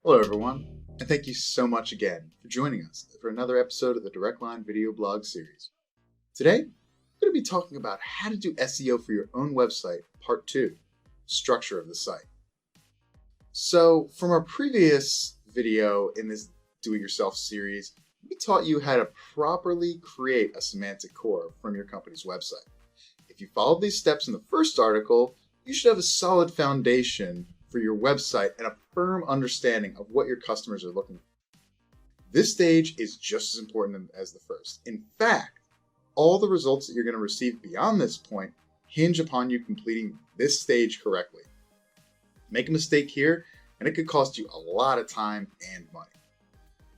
Hello everyone, and thank you so much again for joining us for another episode of the Direct Line video blog series. Today, I'm going to be talking about how to do SEO for your own website, part 2, structure of the site. So from our previous video in this do-it-yourself series, we taught you how to properly create a semantic core from your company's website. If you followed these steps in the first article, you should have a solid foundation for your website and a firm understanding of what your customers are looking for. This stage is just as important as the first. In fact, all the results that you're going to receive beyond this point hinge upon you completing this stage correctly. Make a mistake here, and it could cost you a lot of time and money.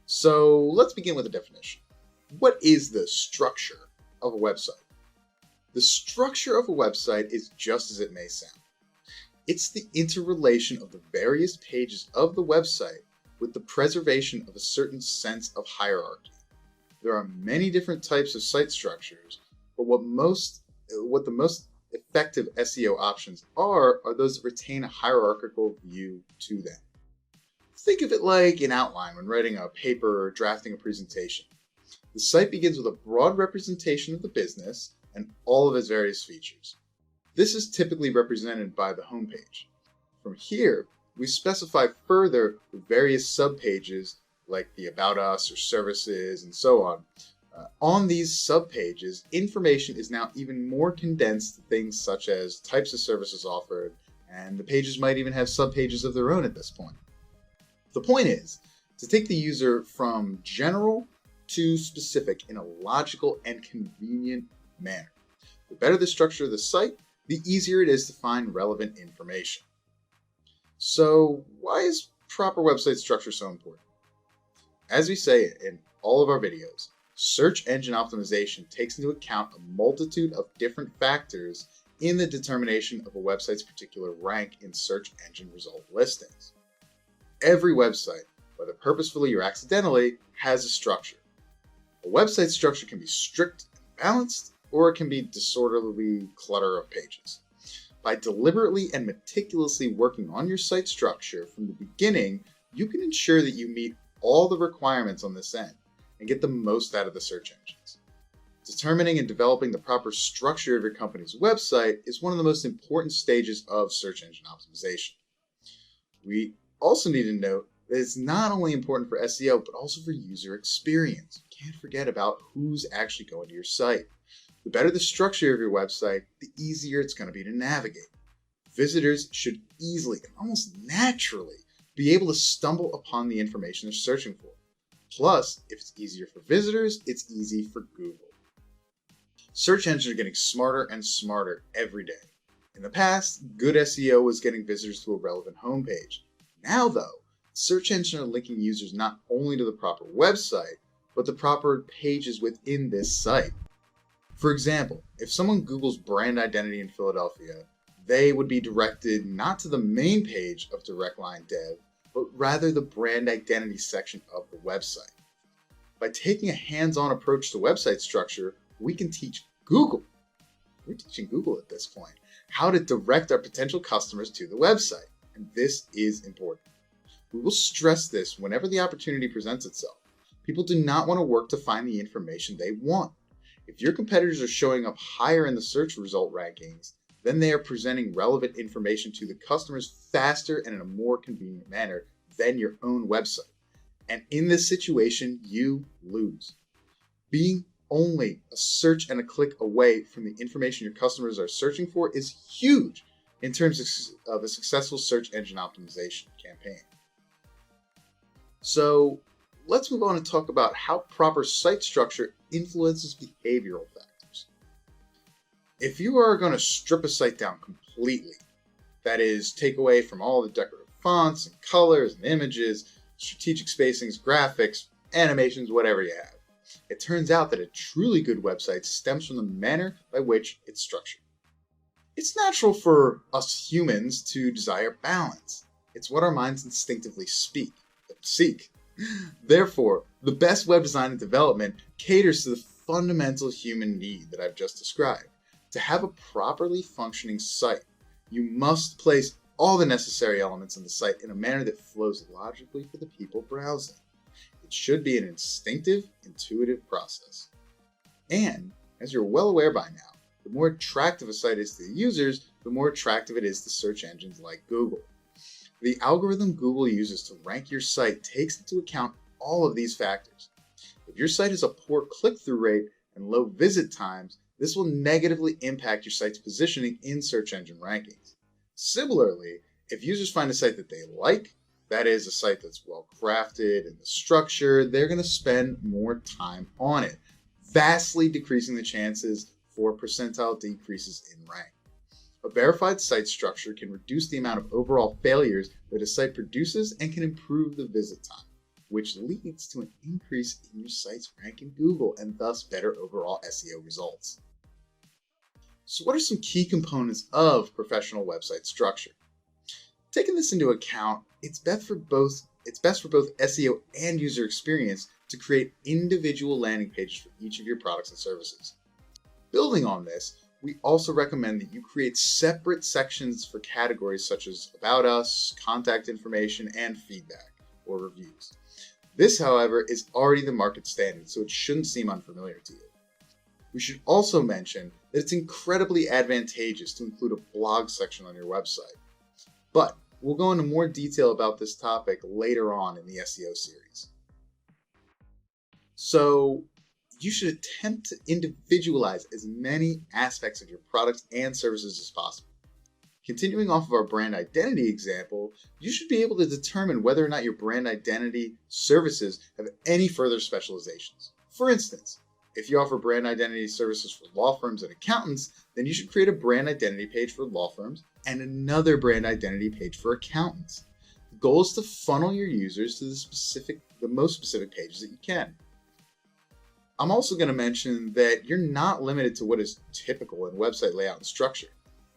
So let's begin with a definition. What is the structure of a website? The structure of a website is just as it may sound. It's the interrelation of the various pages of the website with the preservation of a certain sense of hierarchy. There are many different types of site structures, but what the most effective SEO options are those that retain a hierarchical view to them. Think of it like an outline when writing a paper or drafting a presentation. The site begins with a broad representation of the business and all of its various features. This is typically represented by the homepage. From here, we specify further the various subpages like the About Us or Services and so on. On these subpages, information is now even more condensed to things such as types of services offered, and the pages might even have subpages of their own at this point. The point is to take the user from general to specific in a logical and convenient manner. The better the structure of the site, the easier it is to find relevant information. So why is proper website structure so important? As we say in all of our videos, search engine optimization takes into account a multitude of different factors in the determination of a website's particular rank in search engine result listings. Every website, whether purposefully or accidentally, has a structure. A website structure can be strict and balanced, or it can be disorderly clutter of pages. By deliberately and meticulously working on your site structure from the beginning, you can ensure that you meet all the requirements on this end and get the most out of the search engines. Determining and developing the proper structure of your company's website is one of the most important stages of search engine optimization. We also need to note that it's not only important for SEO, but also for user experience. You can't forget about who's actually going to your site. The better the structure of your website, the easier it's going to be to navigate. Visitors should easily and almost naturally be able to stumble upon the information they're searching for. Plus, if it's easier for visitors, it's easy for Google. Search engines are getting smarter and smarter every day. In the past, good SEO was getting visitors to a relevant homepage. Now though, search engines are linking users not only to the proper website, but the proper pages within this site. For example, if someone Googles brand identity in Philadelphia, they would be directed not to the main page of Direct Line Dev, but rather the brand identity section of the website. By taking a hands-on approach to website structure, we can teach Google, we're teaching Google at this point, how to direct our potential customers to the website. And this is important. We will stress this whenever the opportunity presents itself. People do not want to work to find the information they want. If your competitors are showing up higher in the search result rankings, then they are presenting relevant information to the customers faster and in a more convenient manner than your own website. And in this situation, you lose. Being only a search and a click away from the information your customers are searching for is huge in terms of a successful search engine optimization campaign. So let's move on and talk about how proper site structure influences behavioral factors. If you are going to strip a site down completely, that is, take away from all the decorative fonts and colors and images, strategic spacings, graphics, animations, whatever you have, it turns out that a truly good website stems from the manner by which it's structured. It's natural for us humans to desire balance. It's what our minds instinctively seek. Therefore, the best web design and development caters to the fundamental human need that I've just described. To have a properly functioning site, you must place all the necessary elements of the site in a manner that flows logically for the people browsing. It should be an instinctive, intuitive process. And, as you're well aware by now, the more attractive a site is to the users, the more attractive it is to search engines like Google. The algorithm Google uses to rank your site takes into account all of these factors. If your site has a poor click-through rate and low visit times, this will negatively impact your site's positioning in search engine rankings. Similarly, if users find a site that they like, that is a site that's well crafted and the structure, they're going to spend more time on it, vastly decreasing the chances for percentile decreases in rank. A verified site structure can reduce the amount of overall failures that a site produces and can improve the visit time, which leads to an increase in your site's rank in Google and thus better overall SEO results. So what are some key components of professional website structure? Taking this into account, it's best for both SEO and user experience to create individual landing pages for each of your products and services. Building on this, we also recommend that you create separate sections for categories such as About Us, Contact Information, and Feedback or Reviews. This, however, is already the market standard, so it shouldn't seem unfamiliar to you. We should also mention that it's incredibly advantageous to include a blog section on your website. But we'll go into more detail about this topic later on in the SEO series. So, you should attempt to individualize as many aspects of your products and services as possible. Continuing off of our brand identity example, you should be able to determine whether or not your brand identity services have any further specializations. For instance, if you offer brand identity services for law firms and accountants, then you should create a brand identity page for law firms and another brand identity page for accountants. The goal is to funnel your users to the most specific pages that you can. I'm also going to mention that you're not limited to what is typical in website layout and structure.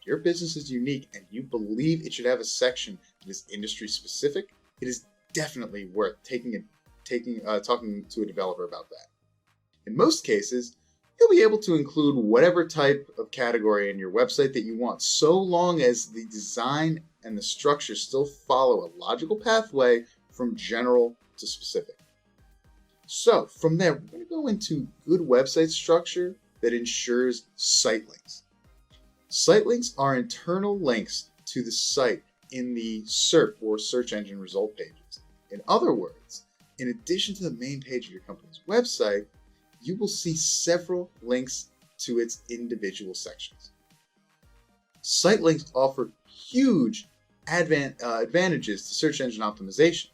If your business is unique and you believe it should have a section that is industry specific, it is definitely worth talking to a developer about that. In most cases, you'll be able to include whatever type of category in your website that you want, so long as the design and the structure still follow a logical pathway from general to specific. So from there, we're going to go into good website structure that ensures site links. Site links are internal links to the site in the SERP or search engine result pages. In other words, in addition to the main page of your company's website, you will see several links to its individual sections. Site links offer huge advantages to search engine optimization.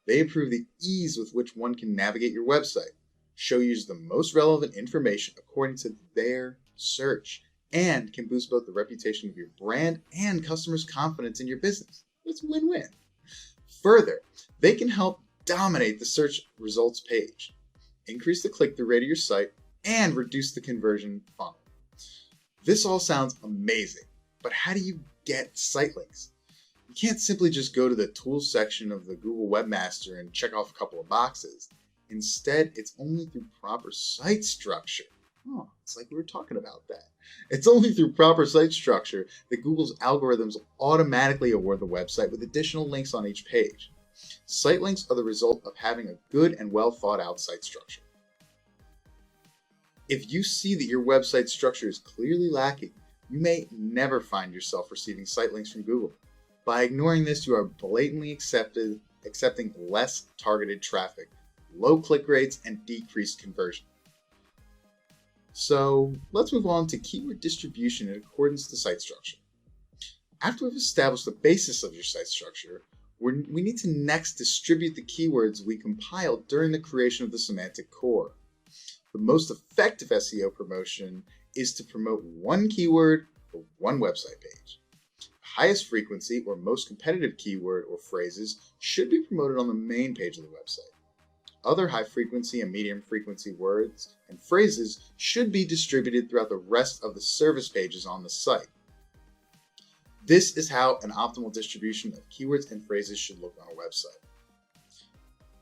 They improve the ease with which one can navigate your website, show users the most relevant information according to their search, and can boost both the reputation of your brand and customers' confidence in your business. It's win-win. Further, they can help dominate the search results page, increase the click-through rate of your site, and reduce the conversion funnel. This all sounds amazing, but how do you get site links? You can't simply just go to the tools section of the Google Webmaster and check off a couple of boxes. Instead, it's only through proper site structure. Oh, it's like we were talking about that. It's only through proper site structure that Google's algorithms will automatically award the website with additional links on each page. Site links are the result of having a good and well thought out site structure. If you see that your website structure is clearly lacking, you may never find yourself receiving site links from Google. By ignoring this, you are blatantly accepting less targeted traffic, low click rates, and decreased conversion. So let's move on to keyword distribution in accordance to site structure. After we've established the basis of your site structure, we need to next distribute the keywords we compiled during the creation of the semantic core. The most effective SEO promotion is to promote one keyword for one website page. Highest frequency or most competitive keyword or phrases should be promoted on the main page of the website. Other high frequency and medium frequency words and phrases should be distributed throughout the rest of the service pages on the site. This is how an optimal distribution of keywords and phrases should look on a website.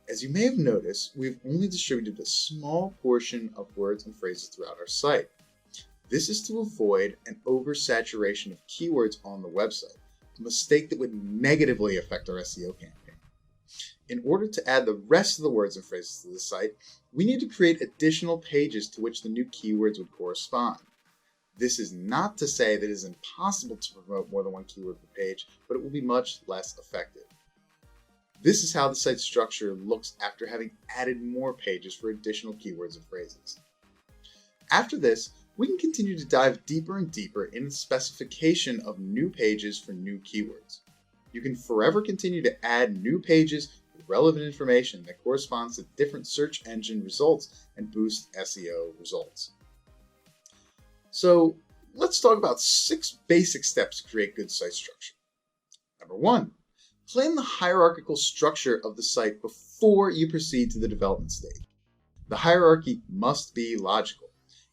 As you may have noticed, we've only distributed a small portion of words and phrases throughout our site. This is to avoid an oversaturation of keywords on the website. a mistake that would negatively affect our SEO campaign. In order to add the rest of the words and phrases to the site, we need to create additional pages to which the new keywords would correspond. This is not to say that it is impossible to promote more than one keyword per page, but it will be much less effective. This is how the site structure looks after having added more pages for additional keywords and phrases. After this, we can continue to dive deeper and deeper in the specification of new pages for new keywords. You can forever continue to add new pages with relevant information that corresponds to different search engine results and boost SEO results. So let's talk about 6 basic steps to create good site structure. Number 1, plan the hierarchical structure of the site before you proceed to the development stage. The hierarchy must be logical.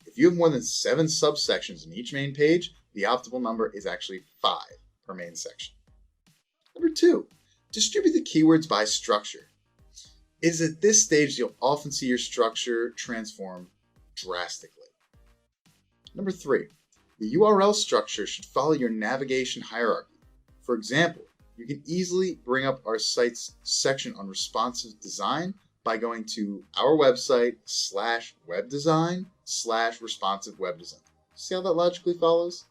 If you have more than 7 subsections in each main page, the optimal number is actually 5 per main section. Number 2, distribute the keywords by structure. It is at this stage you'll often see your structure transform drastically. Number 3, the URL structure should follow your navigation hierarchy. For example, you can easily bring up our site's section on responsive design by going to our website /webdesign/responsive web design. See how that logically follows?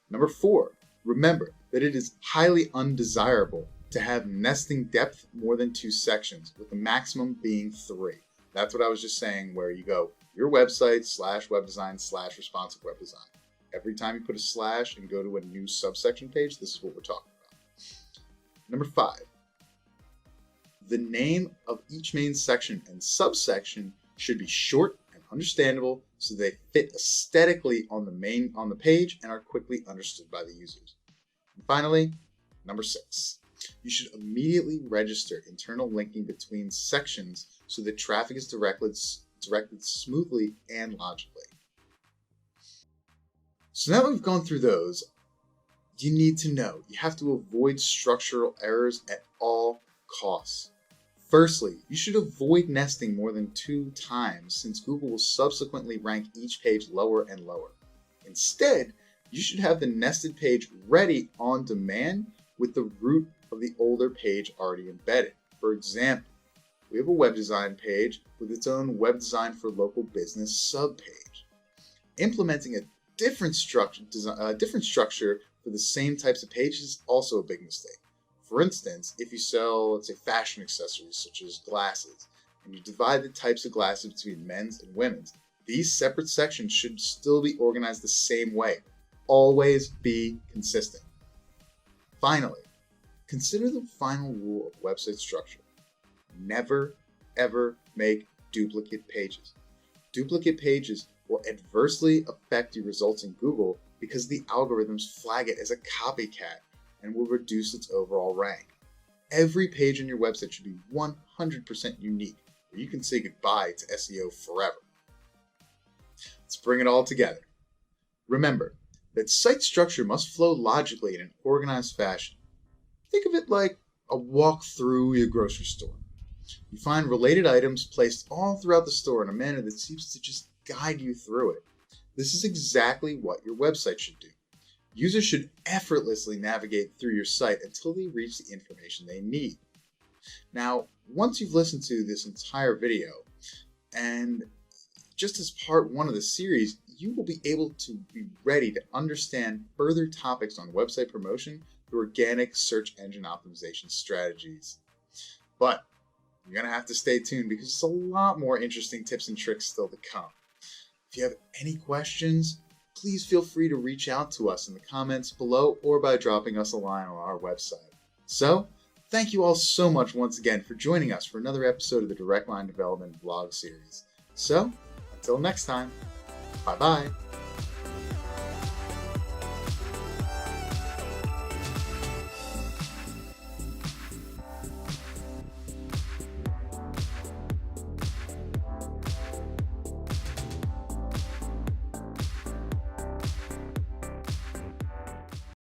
Number 4, remember that it is highly undesirable to have nesting depth more than 2 sections, with the maximum being 3. That's what I was just saying, where you go your website /webdesign/responsive web design. Every time you put a slash and go to a new subsection page, this is what we're talking about. Number 5, the name of each main section and subsection should be short and understandable so they fit aesthetically on the page and are quickly understood by the users. And finally, number 6, you should immediately register internal linking between sections so that traffic is directed smoothly and logically. So now that we've gone through those, you need to know you have to avoid structural errors at all costs. Firstly, you should avoid nesting more than 2 times, since Google will subsequently rank each page lower and lower. Instead, you should have the nested page ready on demand with the root of the older page already embedded. For example, we have a web design page with its own web design for local business subpage. Implementing a different structure for the same types of pages is also a big mistake. For instance, if you sell, let's say, fashion accessories such as glasses, and you divide the types of glasses between men's and women's, these separate sections should still be organized the same way. Always be consistent. Finally, consider the final rule of website structure. Never, ever make duplicate pages. Duplicate pages will adversely affect your results in Google because the algorithms flag it as a copycat and will reduce its overall rank. Every page on your website should be 100% unique, or you can say goodbye to SEO forever. Let's bring it all together. Remember that site structure must flow logically in an organized fashion. Think of it like a walk through your grocery store. You find related items placed all throughout the store in a manner that seems to just guide you through it. This is exactly what your website should do. Users should effortlessly navigate through your site until they reach the information they need. Now, once you've listened to this entire video, and just as part 1 of the series, you will be able to be ready to understand further topics on website promotion through organic search engine optimization strategies. But you're going to have to stay tuned because there's a lot more interesting tips and tricks still to come. If you have any questions, please feel free to reach out to us in the comments below or by dropping us a line on our website. So, thank you all so much once again for joining us for another episode of the Direct Line Development Vlog series. So, until next time, bye-bye.